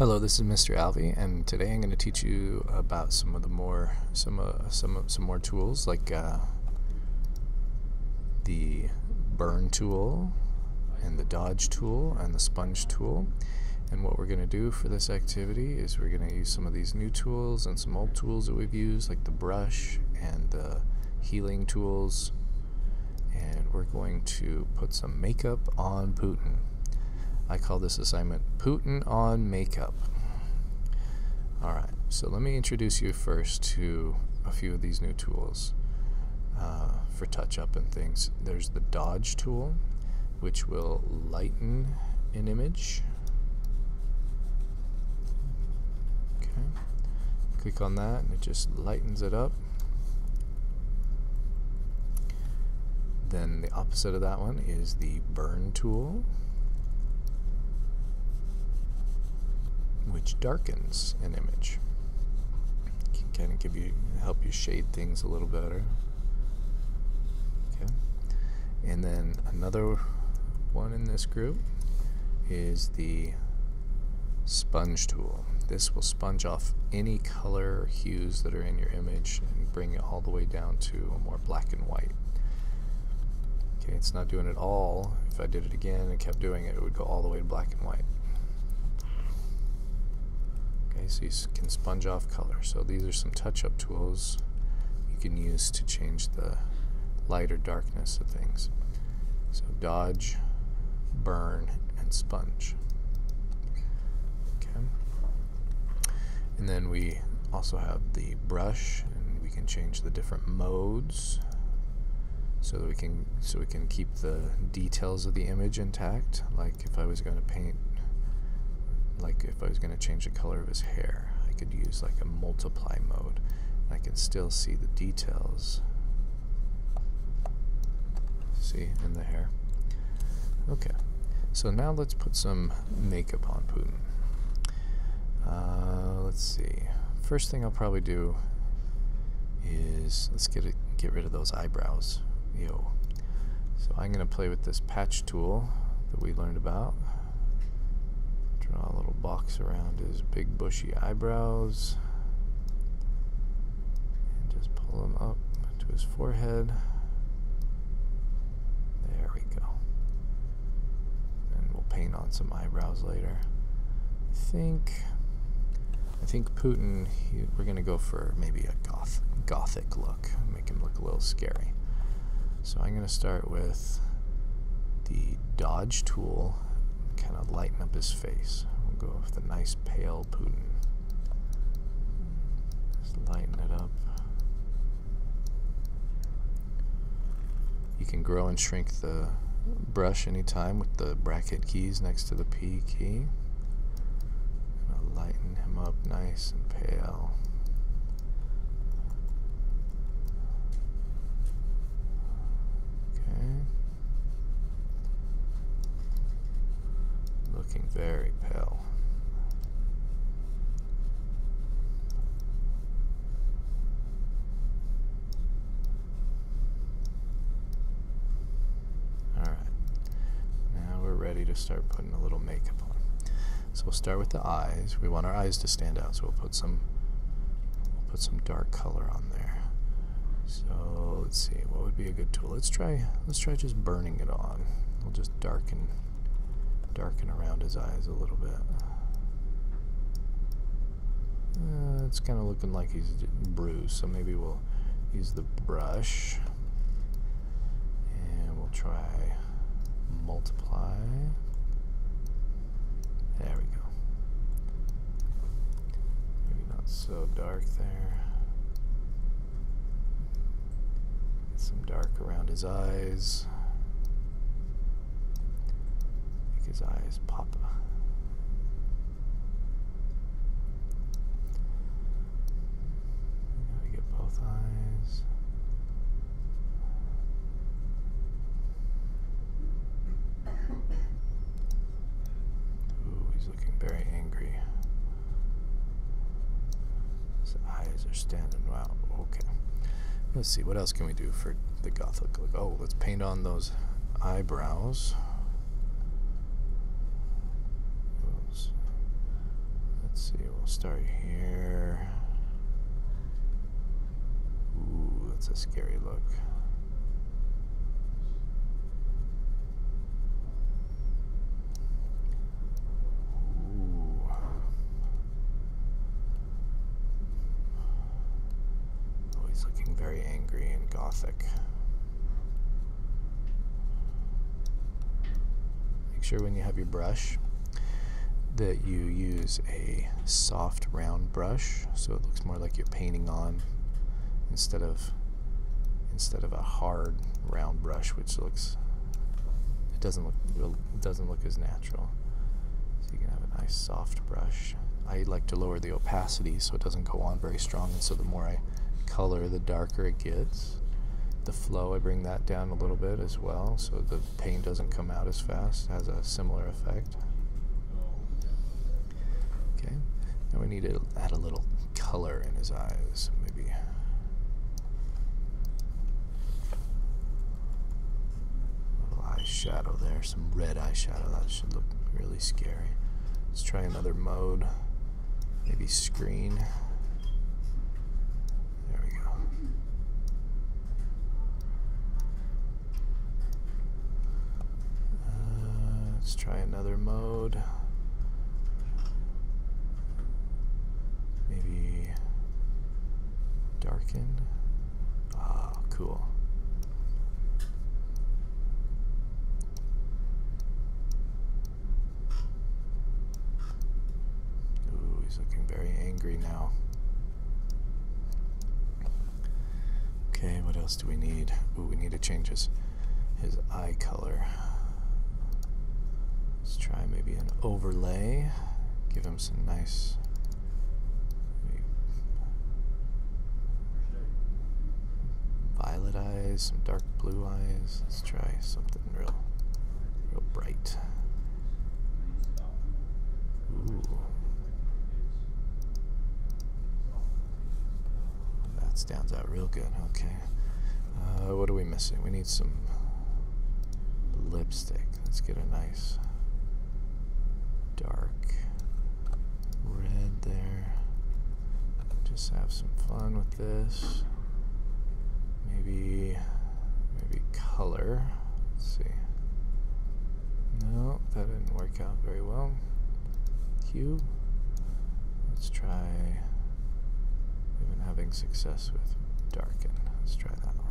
Hello, this is Mr. Alvey, and today I'm going to teach you about some more tools like the burn tool and the dodge tool and the sponge tool. And what we're going to do for this activity is we're going to use some of these new tools and some old tools that we've used, like the brush and the healing tools. And we're going to put some makeup on Putin. I call this assignment Putin on Makeup. Alright, so let me introduce you first to a few of these new tools for touch-up and things. There's the dodge tool, which will lighten an image. Okay, click on that and it just lightens it up. Then the opposite of that one is the burn tool, which darkens an image. Can kind of help you shade things a little better. Okay, and then another one in this group is the sponge tool. This will sponge off any color hues that are in your image and bring it all the way down to a more black and white. Okay, it's not doing it all. If I did it again and kept doing it, it would go all the way to black and white. Okay, so you can sponge off color. So these are some touch-up tools you can use to change the light or darkness of things. So dodge, burn, and sponge. Okay. And then we also have the brush, and we can change the different modes so that we can keep the details of the image intact. Like if I was going to paint, like if I was going to change the color of his hair, I could use like a multiply mode. I can still see the details. See, in the hair. Okay, so now let's put some makeup on Putin. Let's see. First thing I'll probably do is let's get rid of those eyebrows. So I'm going to play with this patch tool that we learned about. Draw a little box around his big bushy eyebrows and just pull them up to his forehead. There we go. And we'll paint on some eyebrows later. I think Putin, we're going to go for maybe a gothic look, make him look a little scary. So I'm going to start with the dodge tool, kind of lighten up his face. We'll go with the nice pale Putin. Just lighten it up. You can grow and shrink the brush anytime with the bracket keys next to the P key. I'll lighten him up nice and pale. Looking very pale. Alright, now we're ready to start putting a little makeup on. So we'll start with the eyes. We want our eyes to stand out, so we'll put some dark color on there. So let's see, what would be a good tool? Let's try just burning it on. We'll just darken around his eyes a little bit. It's kind of looking like he's bruised, so maybe we'll use the brush and we'll try multiply. There we go. Maybe not so dark there. Get some dark around his eyes. His eyes pop. Gotta get both eyes. Ooh, he's looking very angry. His eyes are standing out. Okay. Let's see, what else can we do for the gothic look? Oh, let's paint on those eyebrows. Let's see, we'll start here. Ooh, that's a scary look. Ooh. Oh, he's looking very angry and gothic. Make sure when you have your brush that you use a soft round brush so it looks more like you're painting on instead of a hard round brush, which looks it doesn't look as natural. So you can have a nice soft brush. I like to lower the opacity so it doesn't go on very strong, and so the more I color, the darker it gets. The flow, I bring that down a little bit as well so the paint doesn't come out as fast. It has a similar effect. Okay, now we need to add a little color in his eyes, maybe. A little eyeshadow there, some red eyeshadow. That should look really scary. Let's try another mode, maybe screen. There we go. Let's try another mode. Maybe darken. Ah, cool. Ooh, he's looking very angry now. Okay, what else do we need? Ooh, we need to change his eye color. Let's try maybe an overlay. Give him some nice violet eyes, some dark blue eyes. Let's try something real bright. Ooh. That stands out real good. Okay. What are we missing? We need some lipstick. Let's get a nice dark red there. Just have some fun with this. Maybe color. Let's see. No, that didn't work out very well. Hue. Let's try. We've been having success with darken. Let's try that one.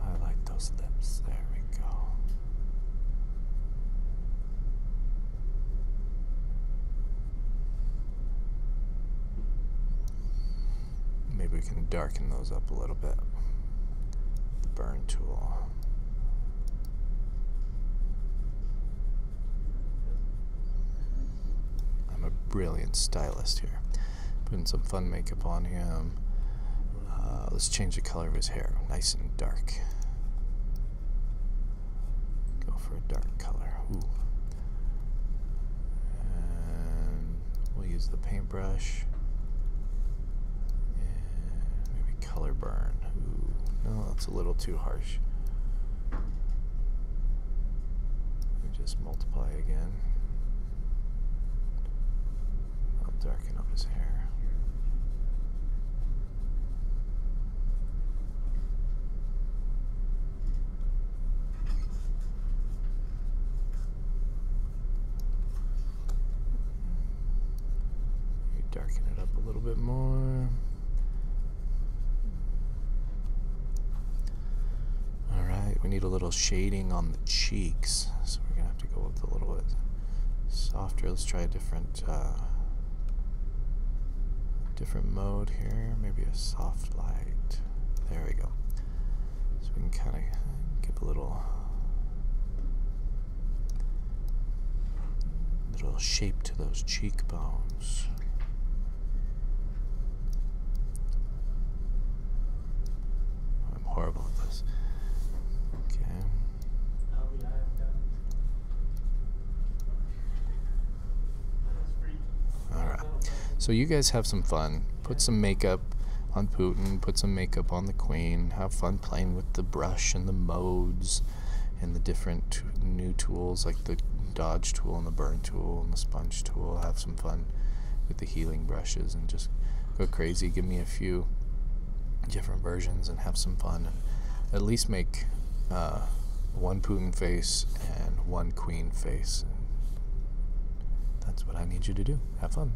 I like those lips. There we go. Maybe we can darken those up a little bit. The burn tool. I'm a brilliant stylist here. Putting some fun makeup on him. Let's change the color of his hair. Nice and dark. Go for a dark color. Ooh. And we'll use the paintbrush. Color burn. Ooh, no, that's a little too harsh. Let me just multiply again. I'll darken up his hair. Maybe darken it up a little bit more. We need a little shading on the cheeks, so we're gonna have to go with a little bit softer. Let's try a different mode here. Maybe a soft light. There we go. So we can kind of give a little shape to those cheekbones. I'm horrible at this. So you guys have some fun. Put some makeup on Putin, put some makeup on the queen, have fun playing with the brush and the modes and the different new tools like the dodge tool and the burn tool and the sponge tool. Have some fun with the healing brushes and just go crazy. Give me a few different versions and have some fun, and at least make one Putin face and one queen face. That's what I need you to do. Have fun.